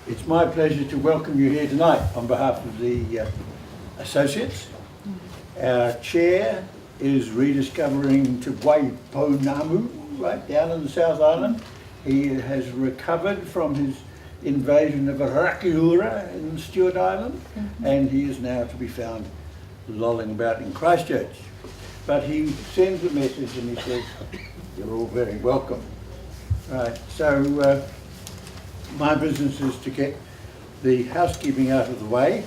It's my pleasure to welcome you here tonight on behalf of the associates. Our chair is rediscovering Te Waiponamu, right down in the South Island. He has recovered from his invasion of Rakiura in Stewart Island, and he is now to be found lolling about in Christchurch. But he sends a message and he says, you're all very welcome. Right, so my business is to get the housekeeping out of the way.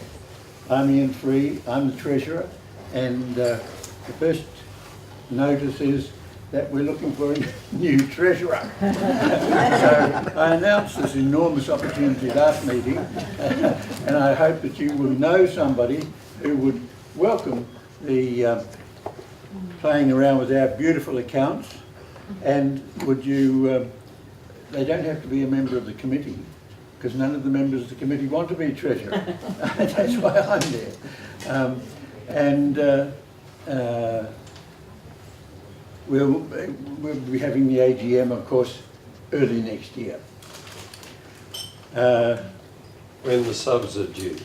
I'm Ian Free, I'm the treasurer, and the first notice is that we're looking for a new treasurer. So I announced this enormous opportunity last meeting, and I hope that you will know somebody who would welcome the playing around with our beautiful accounts, and would you they don't have to be a member of the committee, because none of the members of the committee want to be treasurer. That's why I'm there. We'll be having the AGM, of course, early next year. When the subs are due.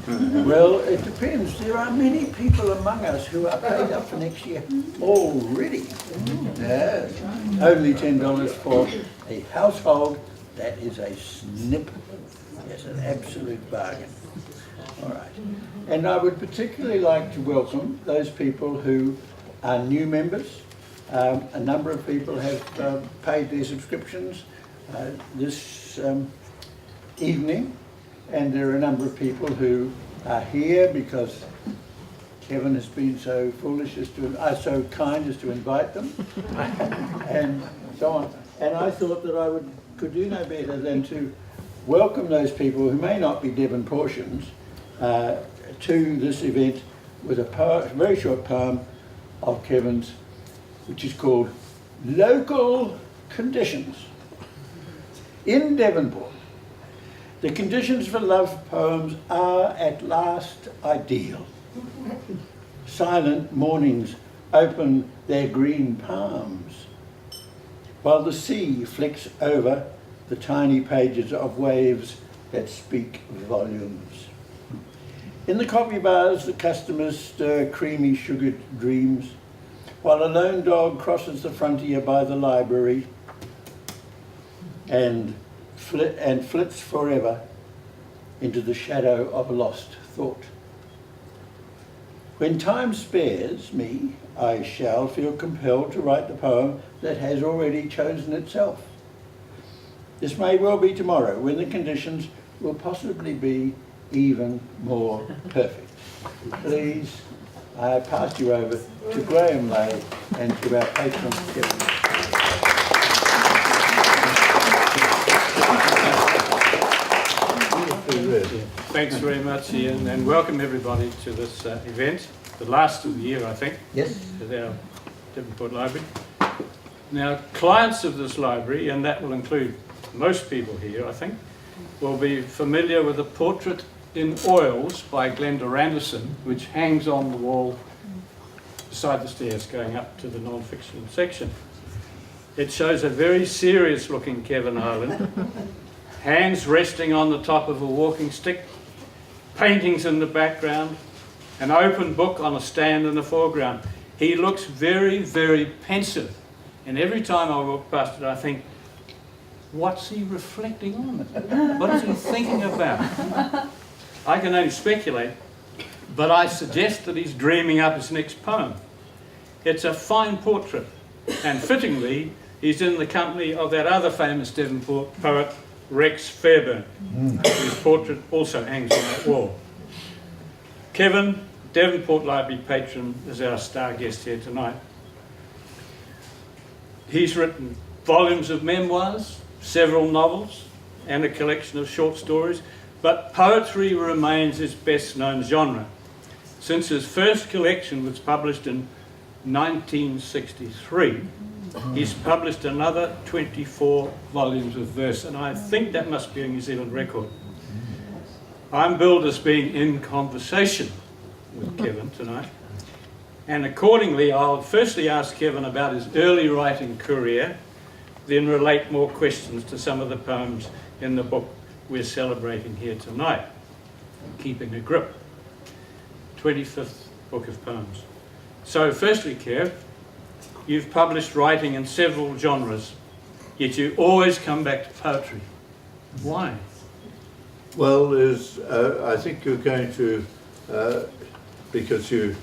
Well, it depends. There are many people among us who are paid up for next year already. Yes. Only $10 for a household. That is a snip. Yes, an absolute bargain. All right. And I would particularly like to welcome those people who are new members. A number of people have paid their subscriptions this evening. And there are a number of people who are here because Kevin has been so foolish as to, so kind as to invite them, and so on. And I thought that could do no better than to welcome those people who may not be Devonportians to this event with a very short poem of Kevin's, which is called Local Conditions. In Devonport, the conditions for love poems are at last ideal. Silent mornings open their green palms, while the sea flicks over the tiny pages of waves that speak volumes. In the coffee bars, the customers stir creamy sugared dreams, while a lone dog crosses the frontier by the library and flits forever into the shadow of a lost thought. When time spares me, I shall feel compelled to write the poem that has already chosen itself. This may well be tomorrow, when the conditions will possibly be even more perfect. Please, I pass you over to Graeme Lay and to our patron, Kevin. Thanks very much, Ian, and welcome everybody to this event, the last of the year, I think. Yes. At our Devonport Library. Now, clients of this library, and that will include most people here, I think, will be familiar with a portrait in oils by Glenda Anderson, which hangs on the wall beside the stairs going up to the non-fiction section. It shows a very serious-looking Kevin Ireland, hands resting on the top of a walking stick, paintings in the background, an open book on a stand in the foreground. He looks very, very pensive. And every time I walk past it, I think, what's he reflecting on? What is he thinking about? I can only speculate, but I suggest that he's dreaming up his next poem. It's a fine portrait, and fittingly, he's in the company of that other famous Devonport poet, Rex Fairbairn, whose portrait also hangs on that wall. Kevin, Devonport Library patron, is our star guest here tonight. He's written volumes of memoirs, several novels and a collection of short stories, but poetry remains his best known genre. Since his first collection was published in 1963, he's published another 24 volumes of verse, and I think that must be a New Zealand record. I'm billed as being in conversation with Kevin tonight, and accordingly I'll firstly ask Kevin about his early writing career, then relate more questions to some of the poems in the book we're celebrating here tonight, Keeping a Grip, 25th book of poems. So firstly, Kev, you've published writing in several genres, yet you always come back to poetry. Why? Well, I think you're going to, because you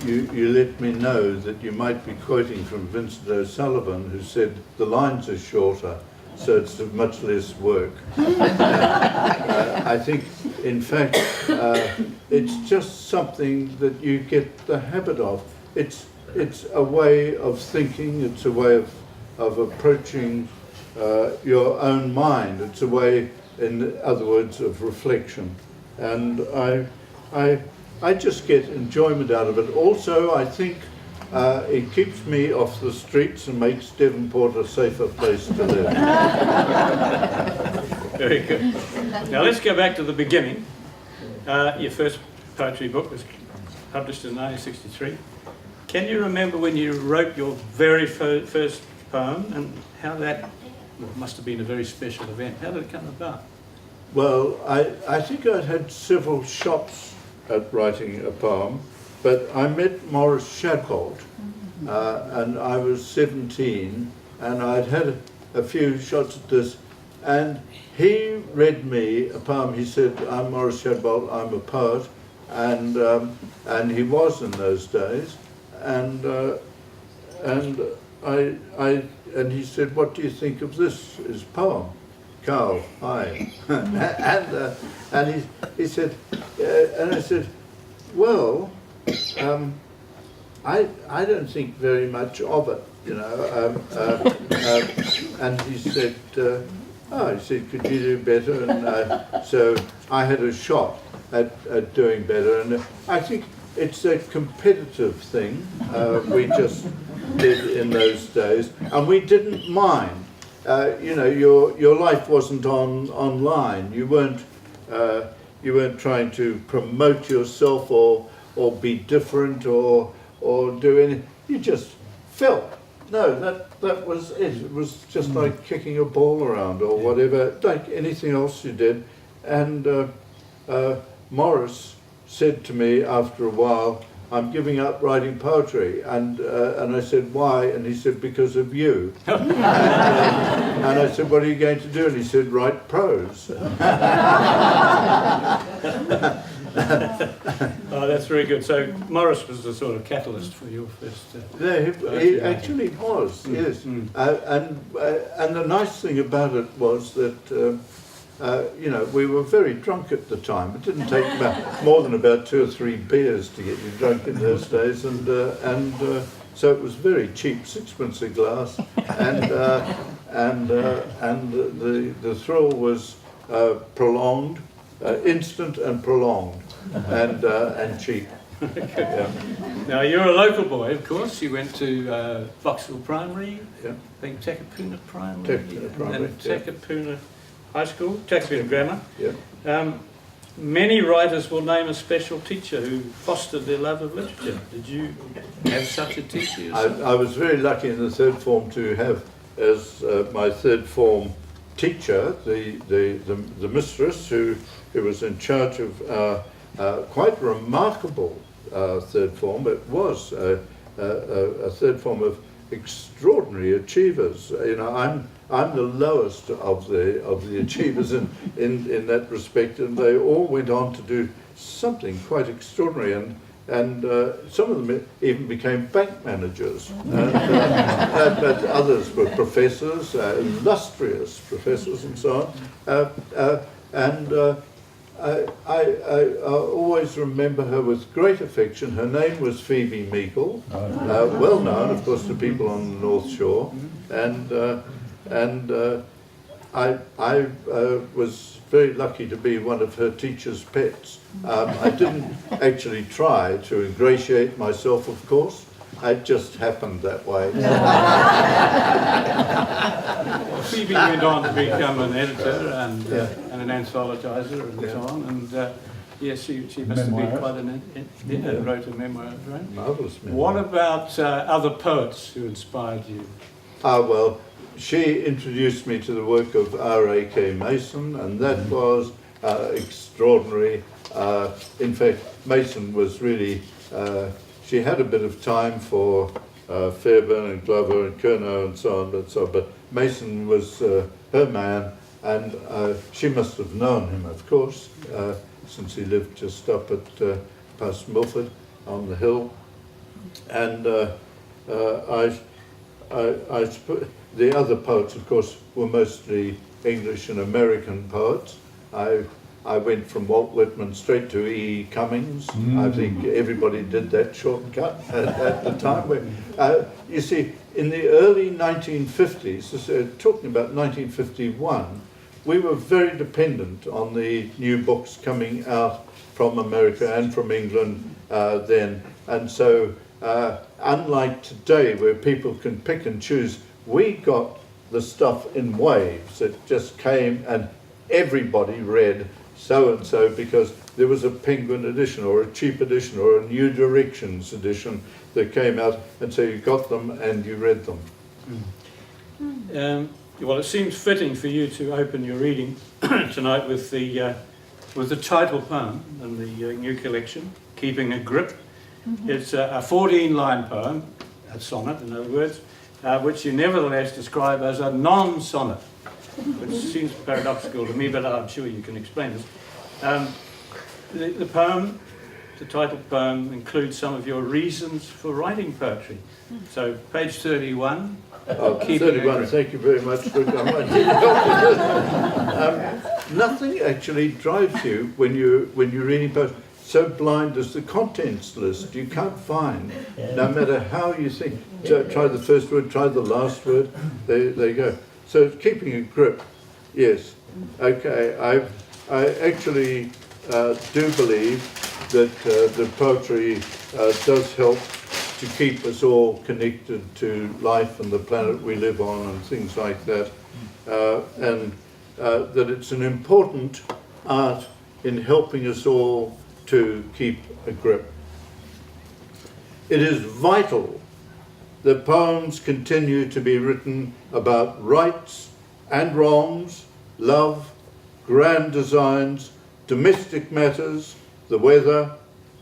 let me know that you might be quoting from Vincent O'Sullivan, who said the lines are shorter, so it's much less work. I think, in fact, it's just something that you get the habit of. It's a way of thinking, it's a way of approaching your own mind. It's a way, in other words, of reflection. And I just get enjoyment out of it. Also, I think it keeps me off the streets and makes Devonport a safer place to live. Very good. Now let's go back to the beginning. Your first poetry book was published in 1963. Can you remember when you wrote your very first poem and how that must have been a very special event? How did it come about? Well, I think I'd had several shots at writing a poem, but I met Maurice Shadbolt, and I was 17, and I'd had a few shots at this, and he read me a poem. He said, "I'm Maurice Shadbolt, I'm a poet," and he was in those days, and he said, "What do you think of this? His poem?" Carl, hi. and he said, and I said, "Well, I don't think very much of it, you know." And he said, he said, "Could you do better?" And so I had a shot at doing better. And I think it's a competitive thing we just did in those days, and we didn't mind. You know, your life wasn't online. You weren't trying to promote yourself or be different or do anything. You just felt. No, that was it. It was just like kicking a ball around or whatever, like anything else you did. And Morris said to me after a while, "I'm giving up writing poetry," and I said, "Why?" And he said, "Because of you." And I said, "What are you going to do?" And he said, "Write prose." Oh, that's very good. So Morris was the sort of catalyst for your first. He actually was, yes. And the nice thing about it was that. You know, we were very drunk at the time. It didn't take more than about 2 or 3 beers to get you drunk in those days, and so it was very cheap, 6pence a glass, and the thrill was prolonged, instant and prolonged, and cheap. Yeah. Now you're a local boy, of course. You went to Vauxhall Primary, Yeah. I think Takapuna Primary, Takapuna Primary, and Takapuna High School, Takapuna Grammar. Yeah. Many writers will name a special teacher who fostered their love of literature. Did you have such a teacher yourself? I was very lucky in the third form to have as my third form teacher the mistress who was in charge of quite remarkable third form. It was a third form of extraordinary achievers. You know, I'm the lowest of the achievers in that respect, and they all went on to do something quite extraordinary, and some of them even became bank managers, but others were professors, illustrious professors and so on. I always remember her with great affection. Her name was Phoebe Meikle, well known, of course, to people on the North Shore, and I was very lucky to be one of her teacher's pets. I didn't actually try to ingratiate myself, of course. It just happened that way. Phoebe went on to become an editor and an anthologizer and so on. And yes, she must have been quite an wrote a memoir, right? Marvellous memoir. What about other poets who inspired you? Well, she introduced me to the work of R.A.K. Mason, and that was extraordinary. In fact, Mason was really, she had a bit of time for Fairbairn and Glover and Curnow and so on, but Mason was her man, and she must have known him, of course, since he lived just up at past Milford on the hill. And the other poets, of course, were mostly English and American poets. I went from Walt Whitman straight to E. Cummings. I think everybody did that shortcut at the time. You see, in the early 1950s, talking about 1951, we were very dependent on the new books coming out from America and from England then. And so, unlike today, where people can pick and choose, we got the stuff in waves. It just came and everybody read so-and-so because there was a Penguin edition or a cheap edition or a New Directions edition that came out, and so you got them and you read them. Well, it seems fitting for you to open your reading tonight with the title poem in the new collection, Keeping a Grip. It's a 14-line poem, a sonnet in other words, which you nevertheless describe as a non-sonnet, which seems paradoxical to me, but I'm sure you can explain this. The poem, the title poem, includes some of your reasons for writing poetry. So, page 31. Keeping 31, thank you very much for coming. Nothing actually drives you when you're reading poetry. So blind as the contents list, you can't find, no matter how you think. Try the first word, try the last word, there you go. So keeping a grip, yes. Okay, I actually do believe that the poetry does help to keep us all connected to life and the planet we live on and things like that. And that it's an important art in helping us all to keep a grip. It is vital that poems continue to be written about rights and wrongs, love, grand designs, domestic matters, the weather,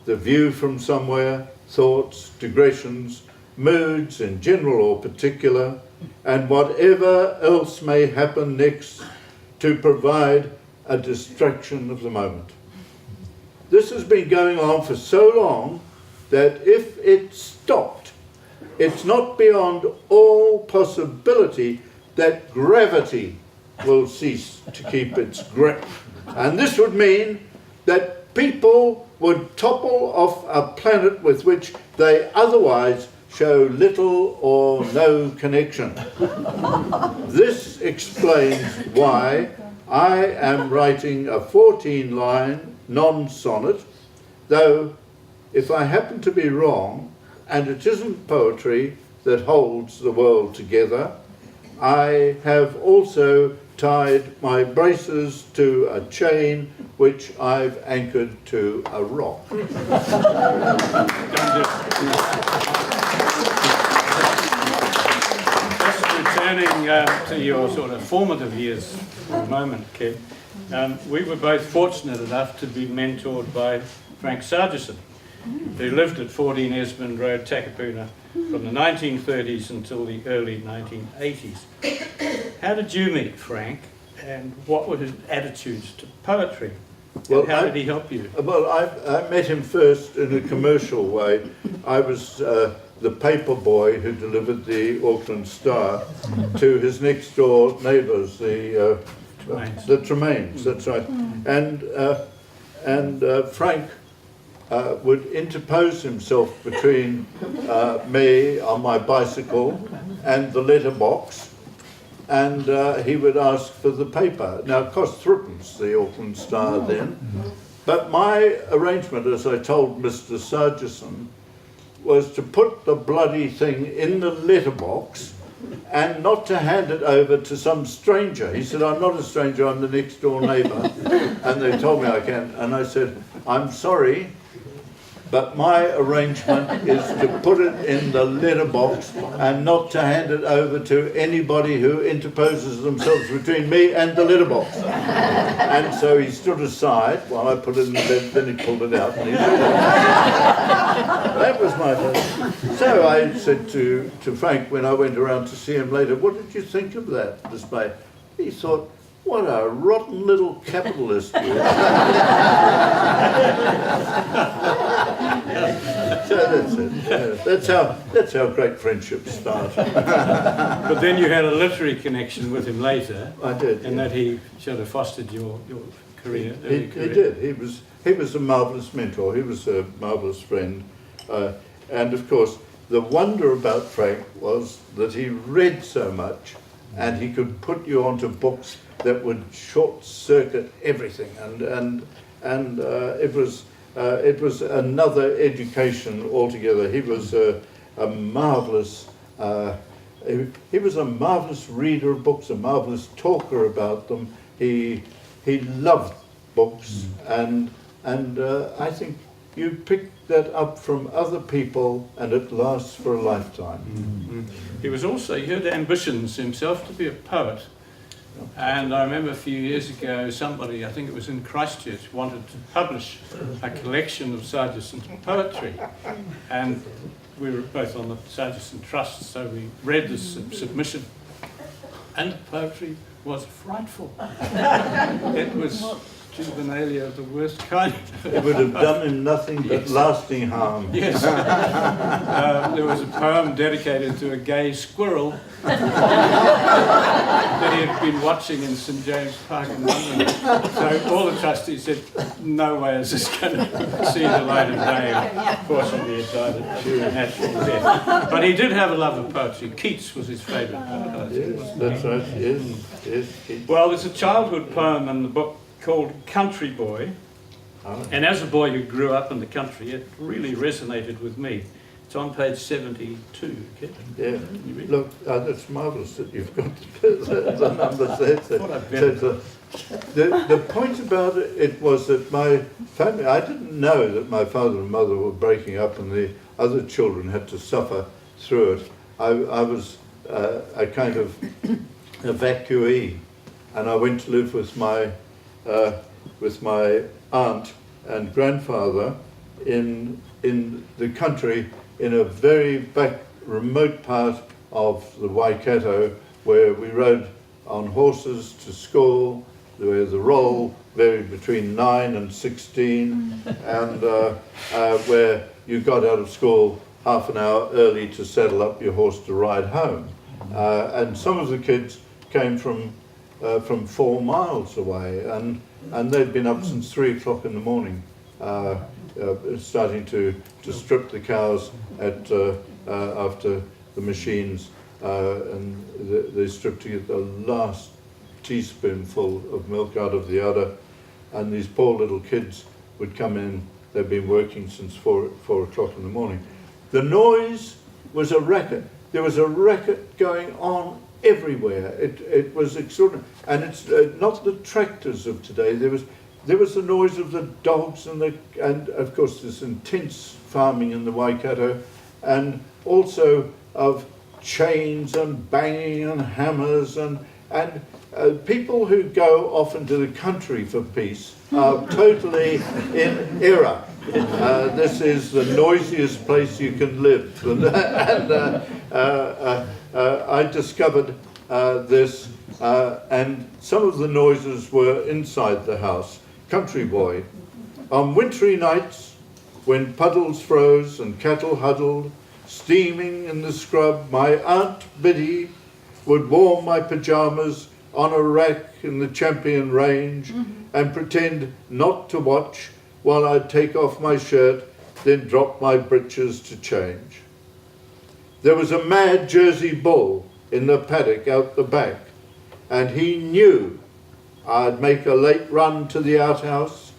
the view from somewhere, thoughts, digressions, moods in general or particular, and whatever else may happen next to provide a distraction of the moment. This has been going on for so long that if it stopped, it's not beyond all possibility that gravity will cease to keep its grip. And this would mean that people would topple off a planet with which they otherwise show little or no connection. This explains why I am writing a 14-line non-sonnet, though if I happen to be wrong, and it isn't poetry that holds the world together, I have also tied my braces to a chain which I've anchored to a rock. Just returning to your sort of formative years for a moment, Kev, we were both fortunate enough to be mentored by Frank Sargison, who lived at 14 Esmond Road, Takapuna, from the 1930s until the early 1980s. How did you meet Frank, and what were his attitudes to poetry? Well, how did he help you? Well, I met him first in a commercial way. I was the paper boy who delivered the Auckland Star to his next door neighbours, the Tremaines, that's right. And Frank would interpose himself between me on my bicycle and the letterbox, and he would ask for the paper. Now it cost threepence, the Auckland Star then, but my arrangement, as I told Mr. Sargison, was to put the bloody thing in the letterbox and not to hand it over to some stranger. He said, I'm not a stranger, I'm the next door neighbour. And they told me I can. And I said, I'm sorry, but my arrangement is to put it in the letterbox and not to hand it over to anybody who interposes themselves between me and the letterbox. And so he stood aside while I put it in the bed, then he pulled it out and he read it. That was my first. So I said to Frank when I went around to see him later, what did you think of that display? He thought, what a rotten little capitalist you are. So that's it. That's how great friendships start. But then you had a literary connection with him later. I did. And that he sort of fostered your career. He did. He was a marvellous mentor. He was a marvellous friend. And of course, the wonder about Frank was that he read so much and he could put you onto books that would short circuit everything, and it was another education altogether. He was a marvelous he was a marvelous reader of books, a marvelous talker about them. He loved books, and I think you pick that up from other people, and it lasts for a lifetime. Mm-hmm. He had ambitions himself to be a poet. And I remember a few years ago, somebody, I think it was in Christchurch, wanted to publish a collection of Sargison's poetry. And we were both on the Sargison Trust, so we read this submission. And the poetry was frightful. It was juvenilia of the worst kind. It would have done him nothing but lasting harm. Yes. There was a poem dedicated to a gay squirrel that he had been watching in St James Park in London. So all the trustees said, no way is this going to see the light of day. Fortunately, he died a natural death. But he did have a love of poetry. Keats was his favourite poet. Yes, that's right. Yes, Keats. Well, there's a childhood poem in the book called Country Boy. And as a boy who grew up in the country, it really resonated with me. It's on page 72. Yeah. Look, that's marvellous that you've got the numbers there. The point about it was that my family, I didn't know that my father and mother were breaking up and the other children had to suffer through it. I was a kind of evacuee, and I went to live with my aunt and grandfather in the country, in a very back remote part of the Waikato, where we rode on horses to school, where the roll varied between 9 and 16, and where you got out of school half an hour early to saddle up your horse to ride home. And some of the kids came from 4 miles away, and they'd been up since 3 o'clock in the morning, starting to strip the cows after the machines, and they stripped to get the last teaspoonful of milk out of the udder, and these poor little kids would come in. They'd been working since 4 o'clock in the morning. The noise was a racket. There was a racket going on everywhere. It was extraordinary, and it's not the tractors of today. There was the noise of the dogs and of course this intense farming in the Waikato, and also of chains and banging and hammers and people who go off into the country for peace are totally in error. This is the noisiest place you can live, and I discovered this, and some of the noises were inside the house. Country Boy. On wintry nights, when puddles froze and cattle huddled, steaming in the scrub, my Aunt Biddy would warm my pyjamas on a rack in the Champion Range and pretend not to watch while I'd take off my shirt, then drop my breeches to change. There was a mad Jersey bull in the paddock out the back, and he knew I'd make a late run to the outhouse,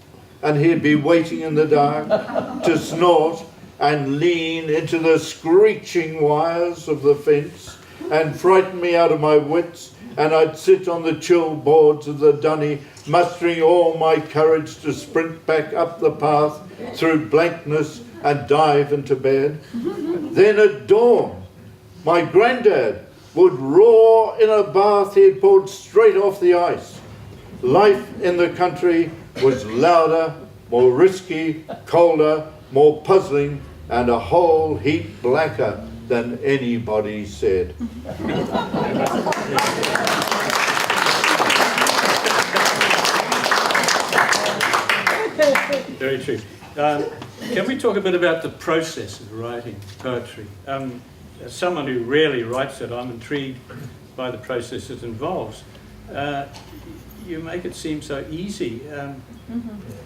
and he'd be waiting in the dark to snort and lean into the screeching wires of the fence and frighten me out of my wits, and I'd sit on the chill boards of the dunny, mustering all my courage to sprint back up the path through blankness and dive into bed. Then at dawn, my granddad would roar in a bath he'd pulled straight off the ice. Life in the country was louder, more risky, colder, more puzzling, and a whole heap blacker than anybody said. Very true. Can we talk a bit about the process of writing poetry? As someone who rarely writes it, I'm intrigued by the process it involves. You make it seem so easy.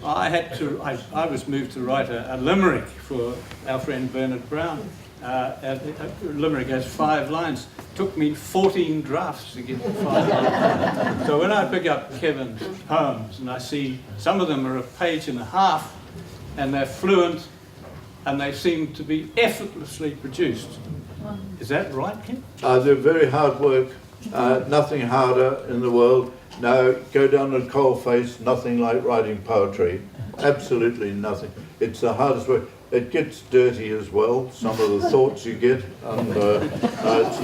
I was moved to write a limerick for our friend Bernard Brown. Limerick has 5 lines. Took me 14 drafts to get 5 lines. So when I pick up Kevin's poems and I see some of them are a page and a half, and they're fluent, and they seem to be effortlessly produced. Is that right, Ken? They're very hard work. Nothing harder in the world. No, go down a coalface, nothing like writing poetry. Absolutely nothing. It's the hardest work. It gets dirty as well, some of the thoughts you get, and it's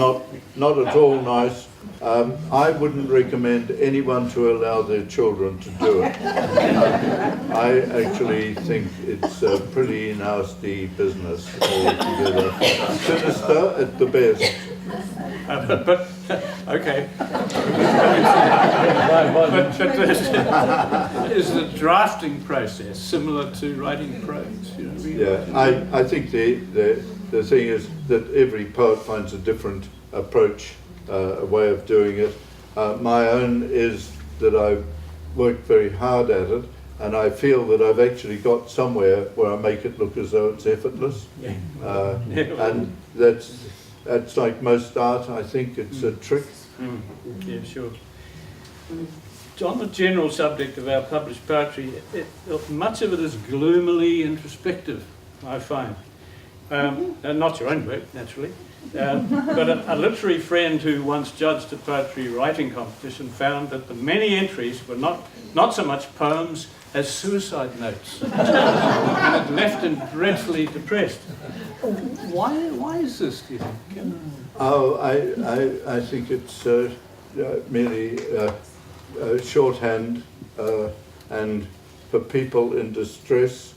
not at all nice. I wouldn't recommend anyone to allow their children to do it. I actually think it's a pretty nasty business altogether. Sinister at the best. But okay. But is the drafting process similar to writing prose? You know, Yeah, I think the thing is that every poet finds a different approach, a way of doing it. My own is that I've worked very hard at it, and I feel that I've actually got somewhere where I make it look as though it's effortless. And that's like most art. I think it's a trick. Yeah, sure. On the general subject of our published poetry, much of it is gloomily introspective, I find. And not your own work, naturally. But a literary friend who once judged a poetry writing competition found that the many entries were not so much poems as suicide notes. And it left him dreadfully depressed. Why is this, do you think? Oh, I think it's merely shorthand, and for people in distress,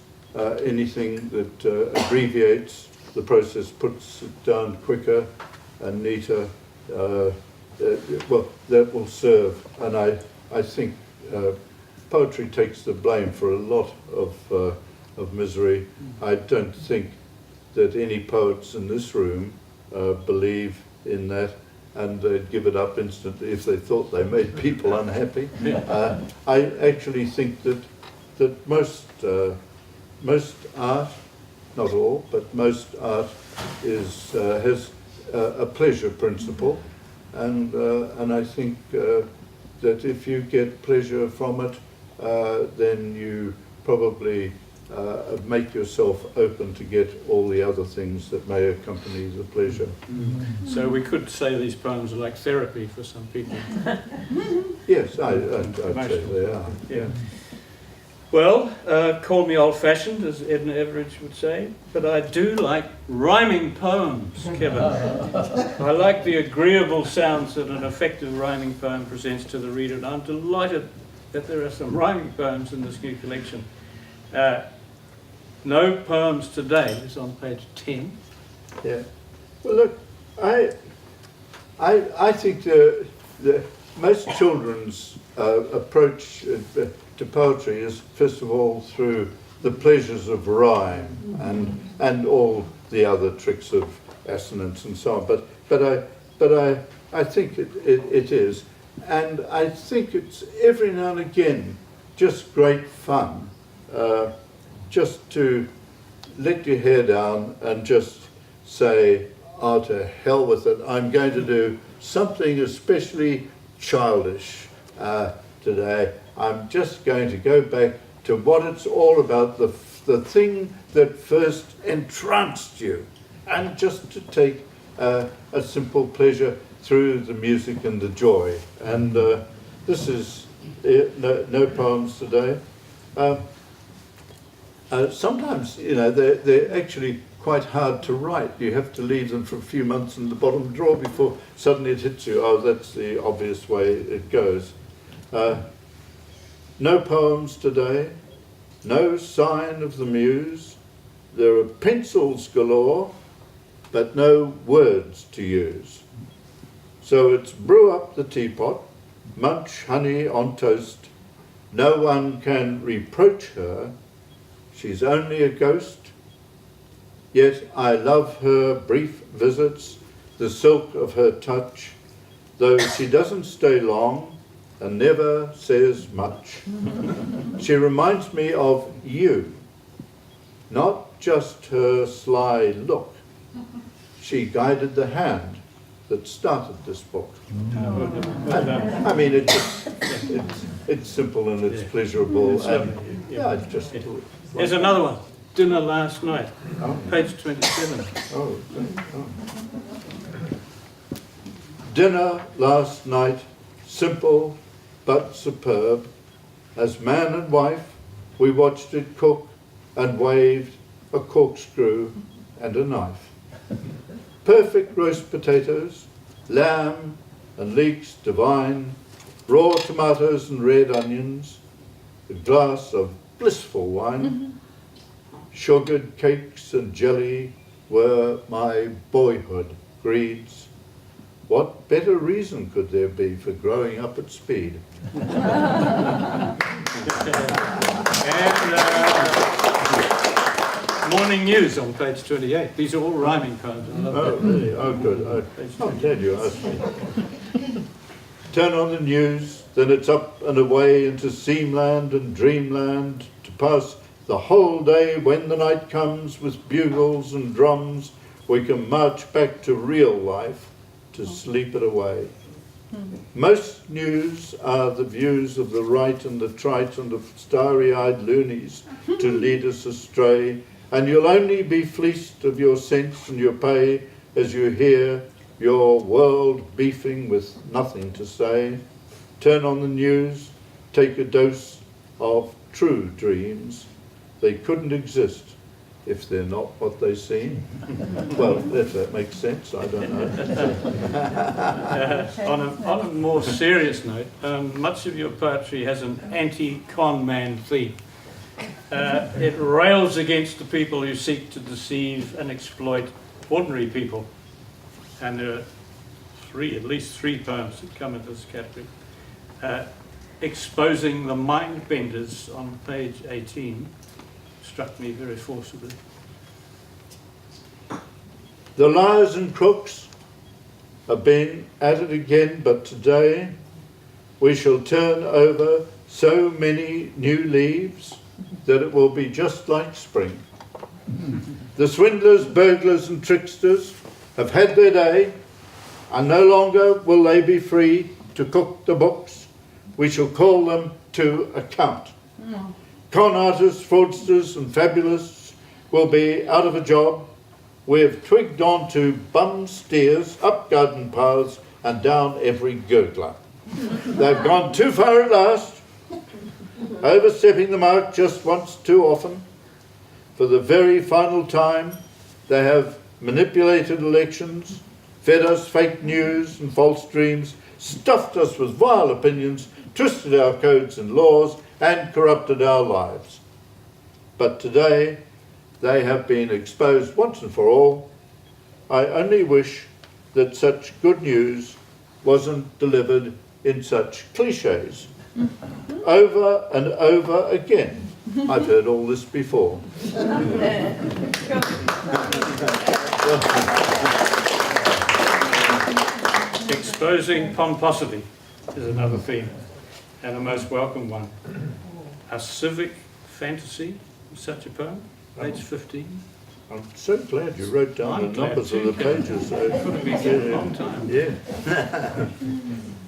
anything that abbreviates the process, puts it down quicker and neater, well, that will serve. And I think poetry takes the blame for a lot of misery. I don't think that any poets in this room believe in that, and they'd give it up instantly if they thought they made people unhappy. I actually think that most art, not all, but most art has a pleasure principle, and I think that if you get pleasure from it, then you probably make yourself open to get all the other things that may accompany the pleasure. So we could say these poems are like therapy for some people. Yes, I'd say they are. Yeah. Well, call me old-fashioned, as Edna Everage would say, but I do like rhyming poems, Kevin. I like the agreeable sounds that an effective rhyming poem presents to the reader, and I'm delighted that there are some rhyming poems in this new collection. No Poems Today is on page 10. Yeah. Well, look, I think the most children's approach to poetry is, first of all, through the pleasures of rhyme and all the other tricks of assonance and so on. But I think it is, and I think it's every now and again just great fun, just to let your hair down and just say, "Oh, to hell with it! I'm going to do something especially childish today. I'm just going to go back to what it's all about, the thing that first entranced you, and just to take a simple pleasure through the music and the joy. And this is no poems today. Sometimes, you know, they're actually quite hard to write. You have to leave them for a few months in the bottom drawer before suddenly it hits you. Oh, that's the obvious way it goes. No poems today, no sign of the muse. There are pencils galore, but no words to use. So it's brew up the teapot, munch honey on toast. No one can reproach her, she's only a ghost. Yet I love her brief visits, the silk of her touch, though she doesn't stay long and never says much. She reminds me of you, not just her sly look. She guided the hand that started this book. I mean, it's simple and it's pleasurable. And yeah, it's just. Here's another one. Dinner last night, page 27. Oh. Dinner last night, simple but superb. As man and wife, we watched it cook and waved a corkscrew and a knife. Perfect roast potatoes, lamb and leeks divine, raw tomatoes and red onions, a glass of blissful wine. Sugared cakes and jelly were my boyhood greeds. What better reason could there be for growing up at speed? And morning news on page 28. These are all rhyming poems. I love Oh, that. really? Oh, good. I'm glad you asked me. Turn on the news, then it's up and away into seamland and dreamland to pass the whole day. When the night comes with bugles and drums, we can march back to real life to sleep it away. Most news are the views of the right and the trite and of starry-eyed loonies to lead us astray, and you'll only be fleeced of your sense and your pay as you hear your world beefing with nothing to say. Turn on the news, take a dose of true dreams. They couldn't exist if they're not what they seem. Well, if that makes sense, I don't know. On a more serious note, much of your poetry has an anti-con man theme. It rails against the people who seek to deceive and exploit ordinary people. And there are at least three poems that come into this category. Exposing the mind benders on page 18 struck me very forcibly. The liars and crooks have been at it again, but today we shall turn over so many new leaves that it will be just like spring. The swindlers, burglars and tricksters have had their day, and no longer will they be free to cook the books. We shall call them to account. Con artists, fraudsters and fabulists will be out of a job. We have twigged on to bum steers, up garden paths and down every gurgler. They've gone too far at last, overstepping the mark just once too often. For the very final time, they have manipulated elections, fed us fake news and false dreams, stuffed us with vile opinions, twisted our codes and laws, and corrupted our lives. But today, they have been exposed once and for all. I only wish that such good news wasn't delivered in such cliches. Over and over again. I've heard all this before. Exposing pomposity is another theme, and a most welcome one. A civic fantasy, such a poem, page 15. I'm so glad you wrote down I'm the numbers glad of the too. pages. Could have been here a long time. Yeah.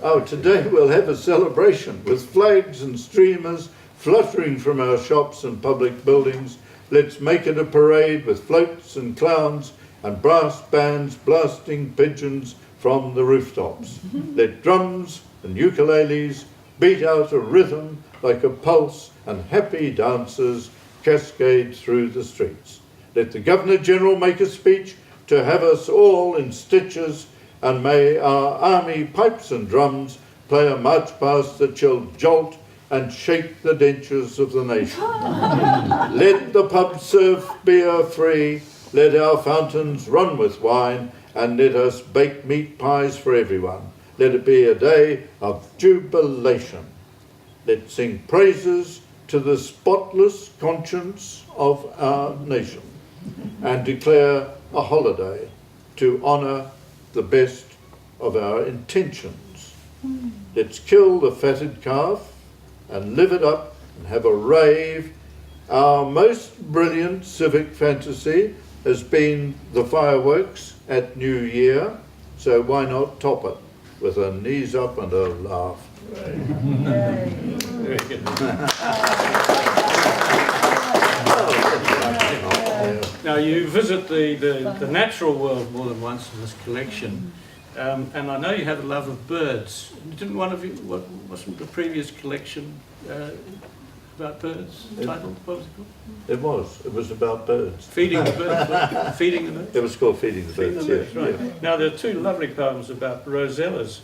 Oh, today we'll have a celebration with flags and streamers fluttering from our shops and public buildings. Let's make it a parade with floats and clowns and brass bands blasting pigeons from the rooftops. Let drums and ukuleles beat out a rhythm like a pulse and happy dancers cascade through the streets. Let the Governor-General make a speech to have us all in stitches, and may our army pipes and drums play a march past that shall jolt and shake the dentures of the nation. Let the pubs serve beer free, let our fountains run with wine, and let us bake meat pies for everyone. Let it be a day of jubilation. Let's sing praises to the spotless conscience of our nation and declare a holiday to honour the best of our intentions. Let's kill the fatted calf and live it up and have a rave. Our most brilliant civic fantasy has been the fireworks at New Year, so why not top it with a knees up and a laugh. Very good. Now you visit the natural world more than once in this collection, and I know you have a love of birds. Didn't one of you, wasn't the previous collection about birds titled? What was it called? It was about birds. Feeding the birds. Feeding the birds. It was called Feeding the Feeding Birds, the birds, yeah. right. Yeah. Now there are two lovely poems about rosellas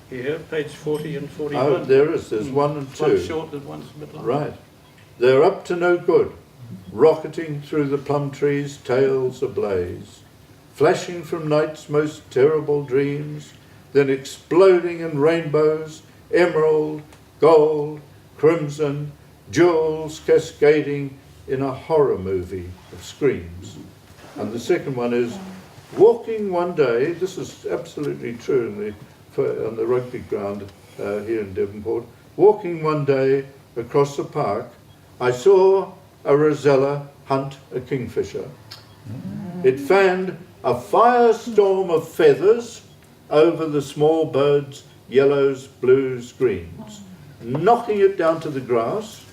here, page 40 and 41. Oh, there's one and two. One's short and one's a bit long. Right. They're up to no good, rocketing through the plum trees, tails ablaze, flashing from night's most terrible dreams, then exploding in rainbows, emerald, gold, crimson, jewels cascading in a horror movie of screams. And the second one is, walking one day, this is absolutely true on the rugby ground here in Devonport, walking one day across the park, I saw a rosella hunt a kingfisher. It fanned a firestorm of feathers over the small bird's yellows, blues, greens, knocking it down to the grass,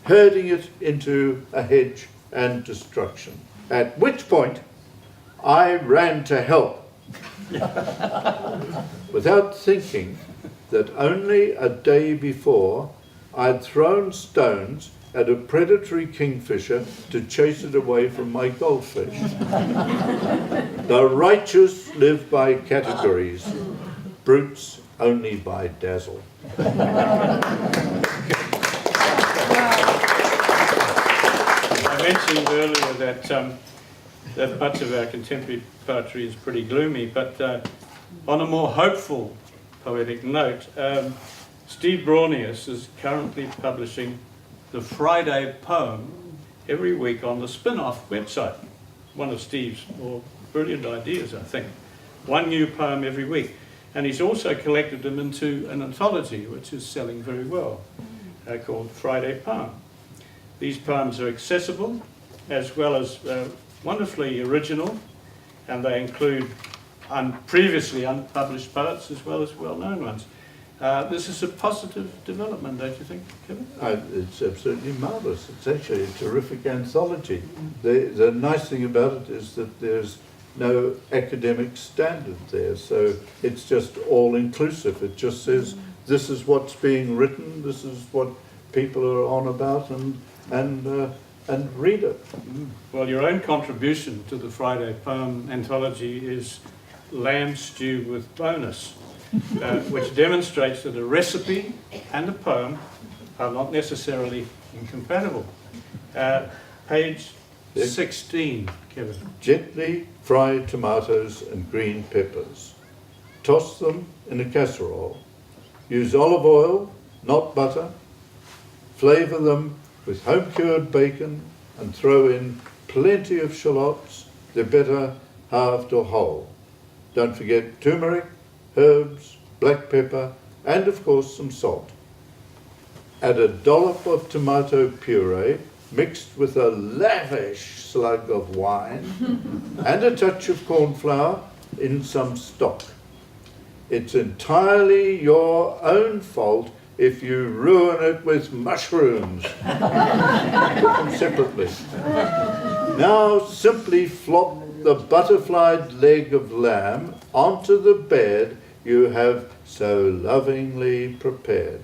herding it into a hedge and destruction. At which point, I ran to help, without thinking that only a day before I'd thrown stones at a predatory kingfisher to chase it away from my goldfish. The righteous live by categories, brutes only by dazzle. I mentioned earlier that much of our contemporary poetry is pretty gloomy, but on a more hopeful poetic note, Steve Braunius is currently publishing the Friday poem every week on the Spin-Off website. One of Steve's more brilliant ideas, I think. One new poem every week. And he's also collected them into an anthology, which is selling very well, called Friday Poem. These poems are accessible, as well as wonderfully original, and they include previously unpublished poets as well as well-known ones. This is a positive development, don't you think, Kevin? It's absolutely marvellous. It's actually a terrific anthology. The nice thing about it is that there's no academic standard there, so it's just all-inclusive. It just says, this is what's being written, this is what people are on about, and read it. Well, your own contribution to the Friday Poem anthology is Lamb Stew with Bonus, which demonstrates that a recipe and a poem are not necessarily incompatible. Page 16, Kevin. Gently fry tomatoes and green peppers. Toss them in a casserole. Use olive oil, not butter. Flavour them with home-cured bacon and throw in plenty of shallots. They're better halved or whole. Don't forget turmeric, herbs, black pepper, and of course some salt. Add a dollop of tomato puree mixed with a lavish slug of wine and a touch of corn flour in some stock. It's entirely your own fault if you ruin it with mushrooms. Put them separately. Now simply flop the butterflied leg of lamb onto the bed you have so lovingly prepared.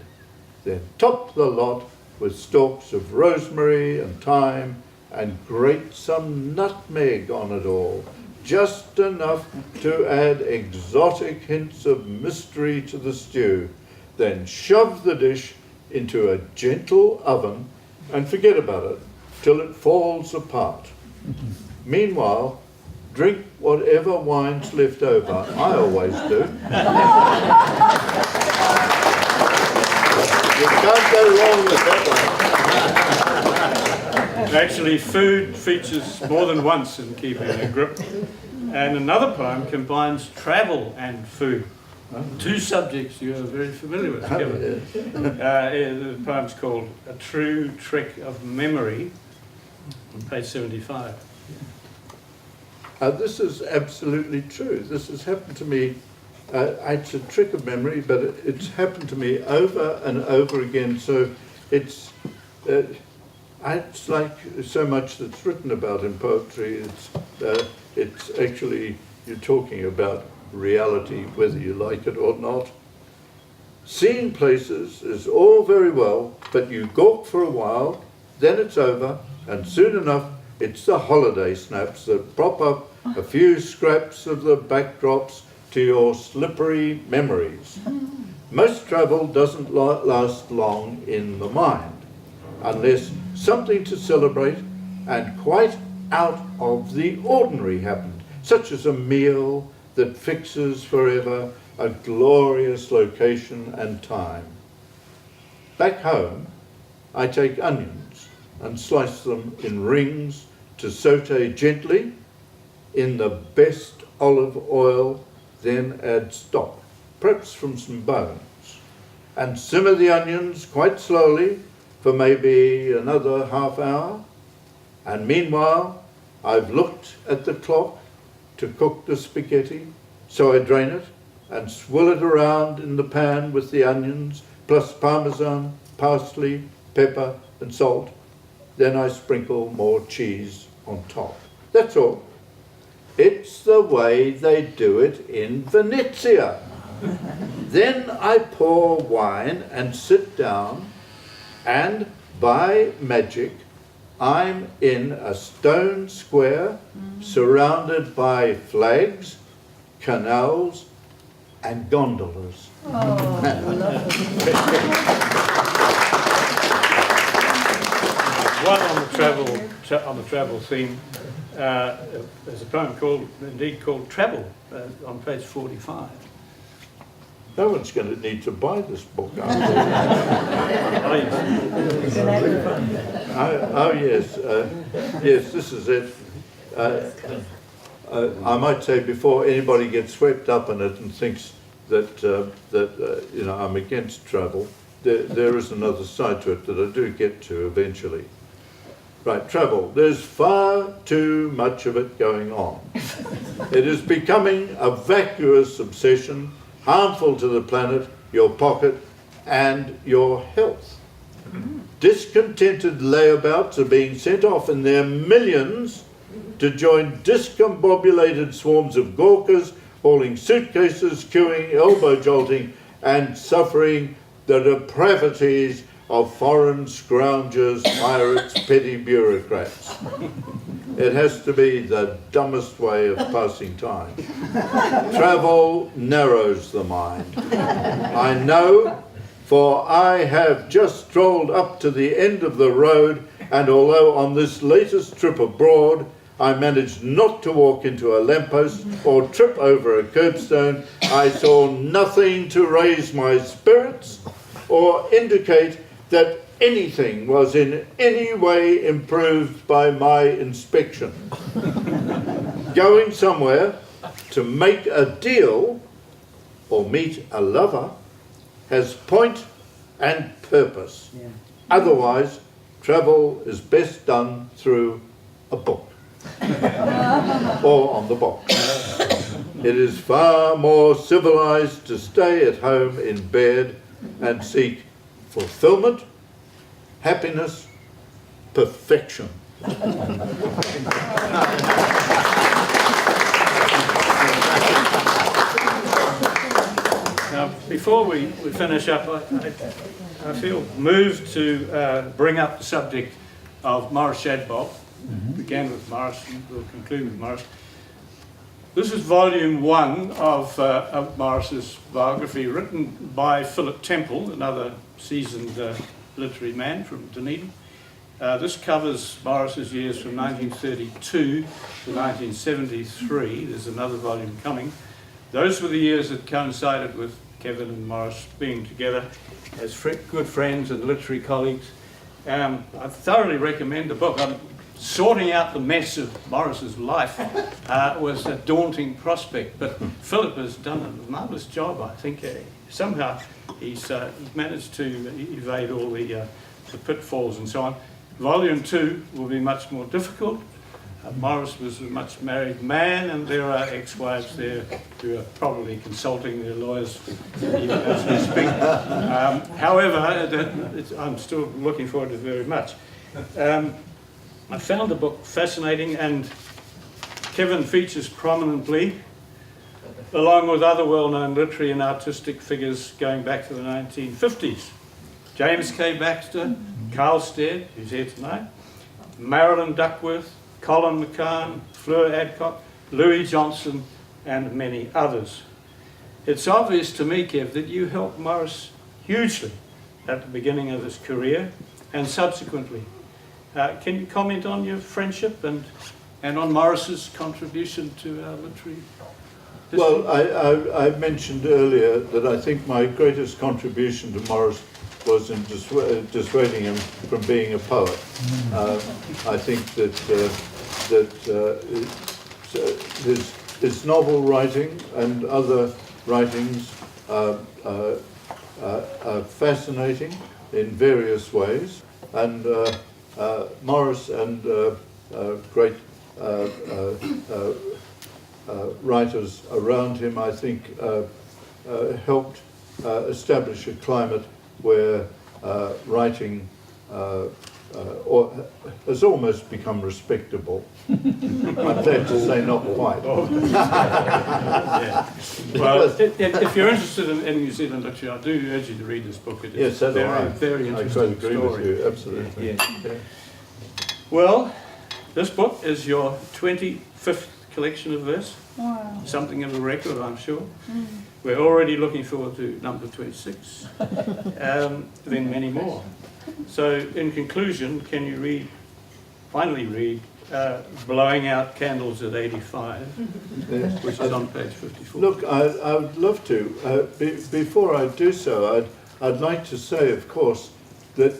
Then top the lot with stalks of rosemary and thyme and grate some nutmeg on it all, just enough to add exotic hints of mystery to the stew. Then shove the dish into a gentle oven and forget about it till it falls apart. Meanwhile, drink whatever wine's left over. I always do. You can't go wrong with that one. Actually, food features more than once in Keeping a Grip. And another poem combines travel and food. Two subjects you are very familiar with, Kevin. The poem's called A True Trick of Memory, on page 75. This is absolutely true. This has happened to me. It's a trick of memory, but it's happened to me over and over again. So it's like so much that's written about in poetry. It's actually, you're talking about reality, whether you like it or not. Seeing places is all very well, but you gawk for a while, then it's over, and soon enough it's the holiday snaps that prop up a few scraps of the backdrops to your slippery memories. Most travel doesn't last long in the mind, unless something to celebrate and quite out of the ordinary happened, such as a meal that fixes forever a glorious location and time. Back home, I take onions and slice them in rings to saute gently in the best olive oil, then add stock, perhaps from some bones, and simmer the onions quite slowly for maybe another half hour. And meanwhile, I've looked at the clock to cook the spaghetti, so I drain it and swill it around in the pan with the onions, plus parmesan, parsley, pepper and salt. Then I sprinkle more cheese on top. That's all. It's the way they do it in Venezia. Then I pour wine and sit down, and by magic, I'm in a stone square surrounded by flags, canals, and gondolas. One on the travel theme. There's a poem called Travel on page 45. No one's going to need to buy this book, are they? Oh yes, yes, this is it. I might say before anybody gets swept up in it and thinks that you know, I'm against travel, there is another side to it that I do get to eventually. Right, travel. There's far too much of it going on. It is becoming a vacuous obsession, harmful to the planet, your pocket, and your health. Discontented layabouts are being sent off in their millions to join discombobulated swarms of gawkers hauling suitcases, queuing, elbow jolting, and suffering the depravities of foreign scroungers, pirates, petty bureaucrats. It has to be the dumbest way of passing time. Travel narrows the mind. I know, for I have just strolled up to the end of the road, and although on this latest trip abroad I managed not to walk into a lamppost or trip over a curbstone, I saw nothing to raise my spirits or indicate that anything was in any way improved by my inspection. Going somewhere to make a deal or meet a lover has point and purpose. Yeah. Otherwise, travel is best done through a book or on the box. It is far more civilized to stay at home in bed and seek fulfillment, happiness, perfection. Now, before we finish up, I feel moved to bring up the subject of Maurice Shadbolt. Began with Maurice and we'll conclude with Maurice. This is volume 1 of Maurice's biography, written by Philip Temple, another seasoned literary man from Dunedin. This covers Maurice's years from 1932 to 1973. There's another volume coming. Those were the years that coincided with Kevin and Maurice being together as good friends and literary colleagues. I thoroughly recommend the book. Sorting out the mess of Maurice's life was a daunting prospect, but Philip has done a marvellous job, I think. Somehow he's managed to evade all the pitfalls and so on. Volume 2 will be much more difficult. Maurice was a much married man, and there are ex-wives there who are probably consulting their lawyers even as we speak. However, I'm still looking forward to it very much. I found the book fascinating, and Kevin features prominently, along with other well-known literary and artistic figures going back to the 1950s. James K. Baxter, Carl Stead, who's here tonight, Marilyn Duckworth, Colin McCann, Fleur Adcock, Louis Johnson, and many others. It's obvious to me, Kev, that you helped Maurice hugely at the beginning of his career and subsequently. Can you comment on your friendship and on Maurice's contribution to our literary history? Well, I mentioned earlier that I think my greatest contribution to Maurice was in dissuading him from being a poet. I think that his novel writing and other writings are fascinating in various ways, and Maurice and great writers around him, I think, helped establish a climate where writing has almost become respectable. I'm glad to say not quite. Yeah. Well, if you're interested in New Zealand literature, I do urge you to read this book. It is a very interesting I agree story. with you, absolutely. Yeah. Well, this book is your 25th collection of verse. Wow. Something of a record, I'm sure. We're already looking forward to number 26, then many more. So, in conclusion, can you finally read Blowing Out Candles at 85, Yes. which is on page 54? Look, I would love to. Before I do so, I'd like to say, of course, that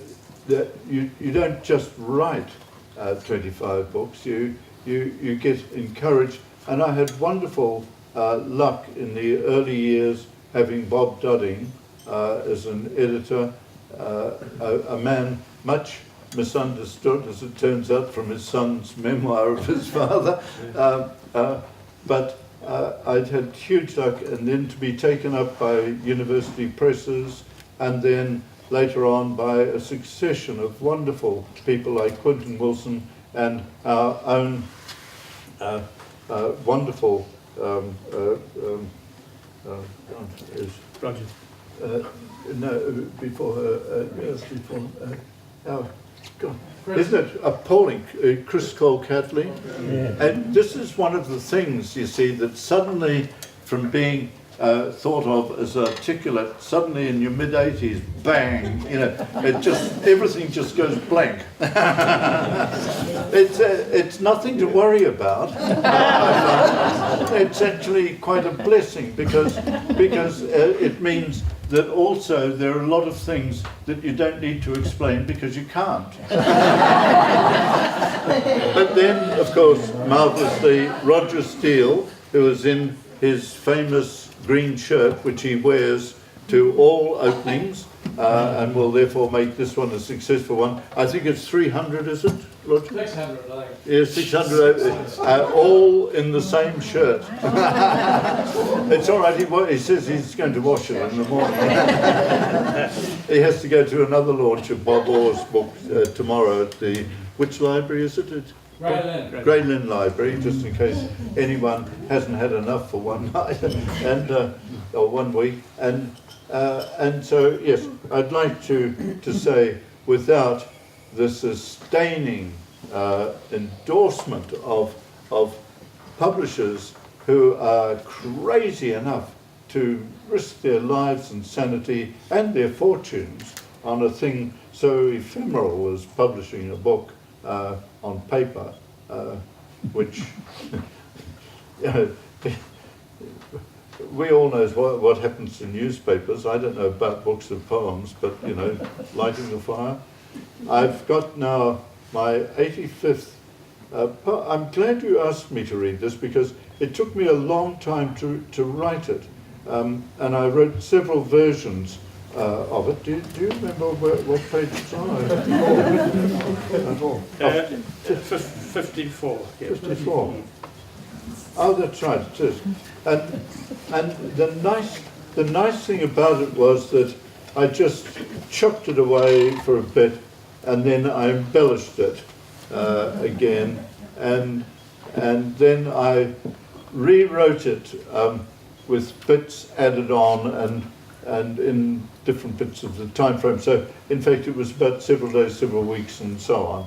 you don't just write 25 books. You get encouraged, and I had wonderful luck in the early years having Bob Dudding as an editor, a man much misunderstood, as it turns out, from his son's memoir of his father. But I'd had huge luck, and then to be taken up by university presses, and then later on by a succession of wonderful people like Quentin Wilson and our own wonderful Roger. no, before her, yes, before God, isn't it appalling? Chris Cole-Catley. Yeah. And this is one of the things, you see, that suddenly, from being thought of as articulate, suddenly in your mid-80s, bang, everything just goes blank. It's nothing to worry about. It's actually quite a blessing because it means that also there are a lot of things that you don't need to explain because you can't. But then, of course, marvellously, Roger Steele, who is in his famous green shirt, which he wears to all openings, and will therefore make this one a successful one. I think it's 300, is it, Lord? 600, I think. Yeah, 600, all in the same shirt. It's all right, he says he's going to wash it in the morning. He has to go to another launch of Bob Orr's book tomorrow at the, which library is it? Graeme Lay Library, just in case anyone hasn't had enough for one night and or 1 week. And so yes, I'd like to say, without the sustaining endorsement of publishers who are crazy enough to risk their lives and sanity and their fortunes on a thing so ephemeral as publishing a book on paper, which we all know what happens to newspapers. I don't know about books of poems, but lighting the fire. I've got now my 85th. I'm glad you asked me to read this because it took me a long time to write it, and I wrote several versions of it. Do you remember what page it's on? 54. Yes. 54. Oh, that's right, it is. And the nice thing about it was that I just chucked it away for a bit, and then I embellished it again, and then I rewrote it with bits added on and in different bits of the time frame. So in fact it was about several days, several weeks and so on,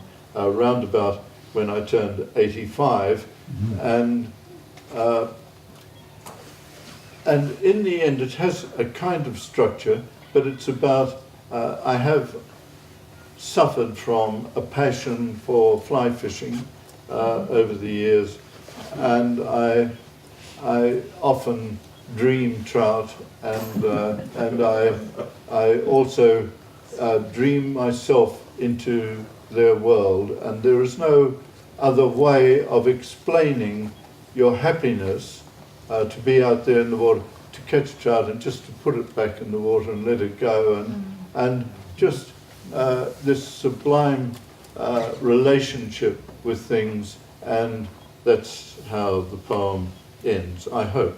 round about when I turned 85. And in the end it has a kind of structure, but it's about, I have suffered from a passion for fly fishing over the years, and I often dream trout, and I also dream myself into their world, and there is no other way of explaining your happiness to be out there in the water, to catch a trout and just to put it back in the water and let it go, and just this sublime relationship with things, and that's how the poem ends, I hope.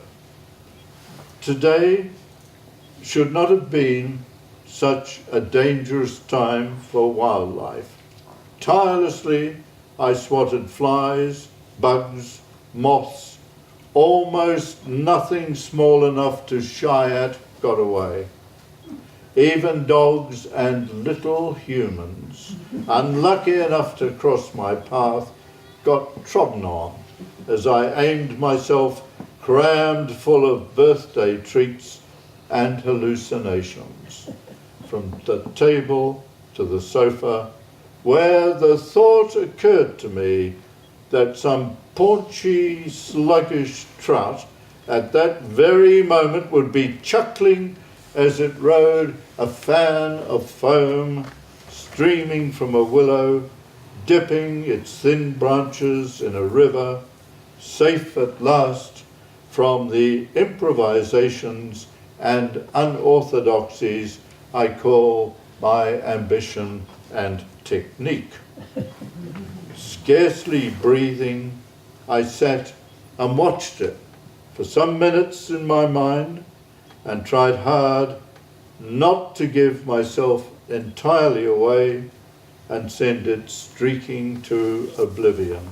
Today should not have been such a dangerous time for wildlife. Tirelessly I swatted flies, bugs, moths. Almost nothing small enough to shy at got away. Even dogs and little humans, unlucky enough to cross my path, got trodden on as I aimed myself crammed full of birthday treats and hallucinations, from the table to the sofa, where the thought occurred to me that some paunchy, sluggish trout at that very moment would be chuckling as it rode a fan of foam streaming from a willow, dipping its thin branches in a river, safe at last from the improvisations and unorthodoxies I call my ambition and technique. Scarcely breathing, I sat and watched it for some minutes in my mind and tried hard not to give myself entirely away and send it streaking to oblivion.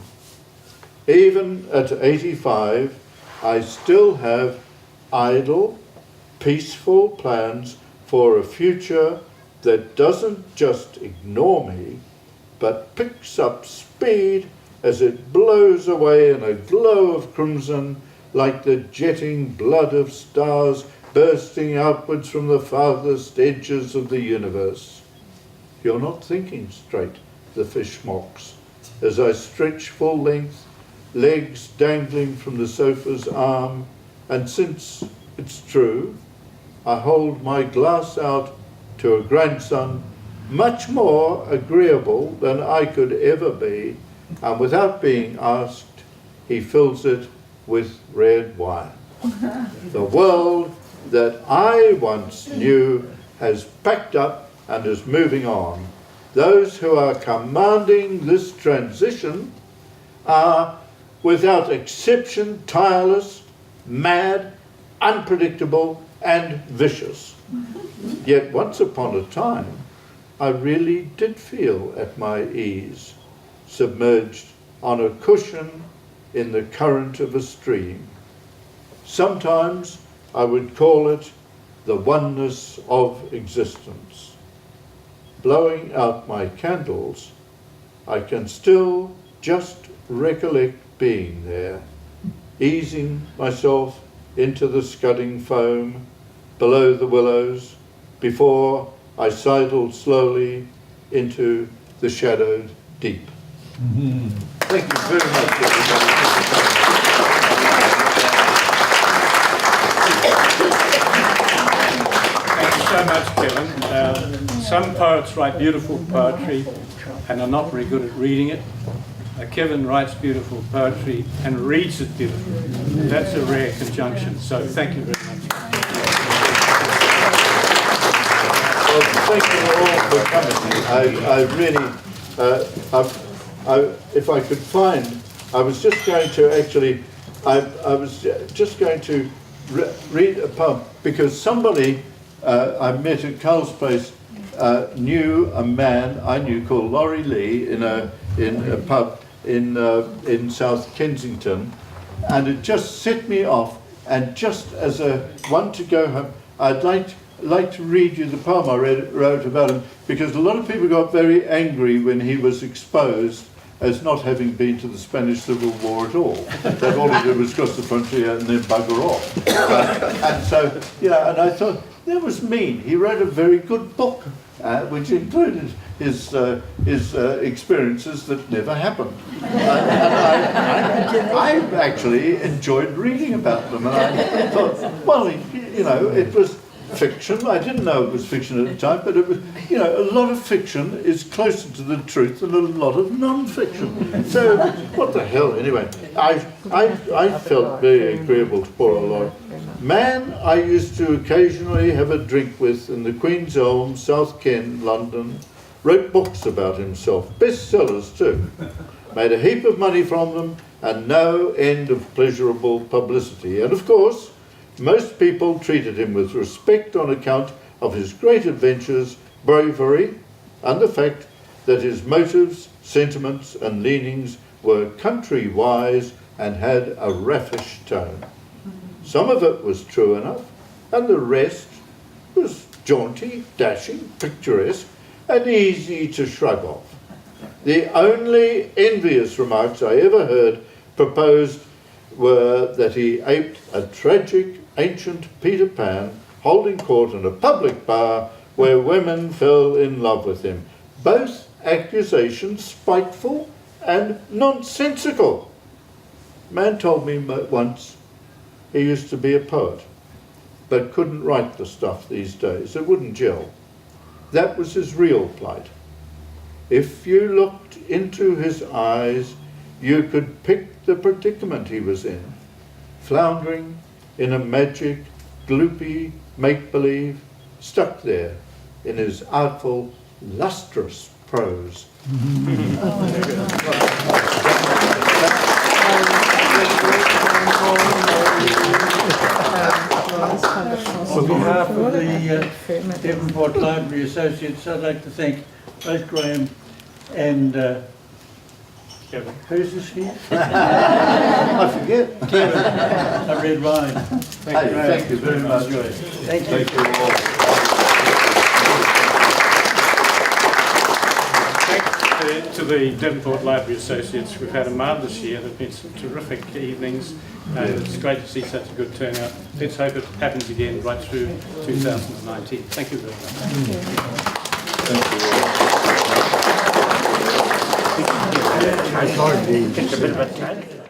Even at 85, I still have idle, peaceful plans for a future that doesn't just ignore me, but picks up speed as it blows away in a glow of crimson, like the jetting blood of stars bursting outwards from the farthest edges of the universe. You're not thinking straight, the fish mocks, as I stretch full length, legs dangling from the sofa's arm, and since it's true, I hold my glass out to a grandson much more agreeable than I could ever be, and without being asked, he fills it with red wine. The world that I once knew has packed up and is moving on. Those who are commanding this transition are, without exception, tireless, mad, unpredictable, and vicious. Yet once upon a time, I really did feel at my ease, submerged on a cushion in the current of a stream. Sometimes I would call it the oneness of existence. Blowing out my candles, I can still just recollect being there, easing myself into the scudding foam below the willows before I sidled slowly into the shadowed deep. Thank you very much, everybody. Thank you so much, Kevin. Some poets write beautiful poetry and are not very good at reading it. Kevin writes beautiful poetry and reads it beautifully. That's a rare conjunction, so thank you very much. Well, thank you all for coming. I really, if I could find, I was just going to actually, I was just going to read a poem because somebody I met at Carl's place knew a man I knew called Laurie Lee in a pub in South Kensington, and it just set me off. And just as a one to go home, I'd like to read you the poem I wrote about him, because a lot of people got very angry when he was exposed as not having been to the Spanish Civil War at all. That all he did was cross the frontier and then bugger off. And so, yeah, and I thought, that was mean. He wrote a very good book, which included his experiences that never happened. And I actually enjoyed reading about them, and I thought, well, you know, it was fiction. I didn't know it was fiction at the time, but it was, you know, a lot of fiction is closer to the truth than a lot of non-fiction. So, what the hell, anyway. I felt very agreeable to poor Laurie. Man I used to occasionally have a drink with in the Queen's Elms, South Ken, London, wrote books about himself, bestsellers too, made a heap of money from them and no end of pleasurable publicity. And of course, most people treated him with respect on account of his great adventures, bravery, and the fact that his motives, sentiments and leanings were country-wise and had a raffish tone. Some of it was true enough, and the rest was jaunty, dashing, picturesque, and easy to shrug off. The only envious remarks I ever heard proposed were that he aped a tragic ancient Peter Pan holding court in a public bar where women fell in love with him. Both accusations spiteful and nonsensical. Man told me once he used to be a poet, but couldn't write the stuff these days. It wouldn't gel. That was his real plight. If you looked into his eyes, you could pick the predicament he was in, floundering in a magic, gloopy make-believe, stuck there in his artful, lustrous prose. On behalf of the Devonport Library Associates, I'd like to thank both Graeme and Kevin. who's this here? I forget. Kevin. I read mine. Thank you very much. Thank you. Thank you all. Thanks to the Devonport Library Associates. We've had a marvellous year. There have been some terrific evenings, and it's great to see such a good turnout. Let's hope it happens again right through 2019. Thank you very much. Thank you all. It's hard to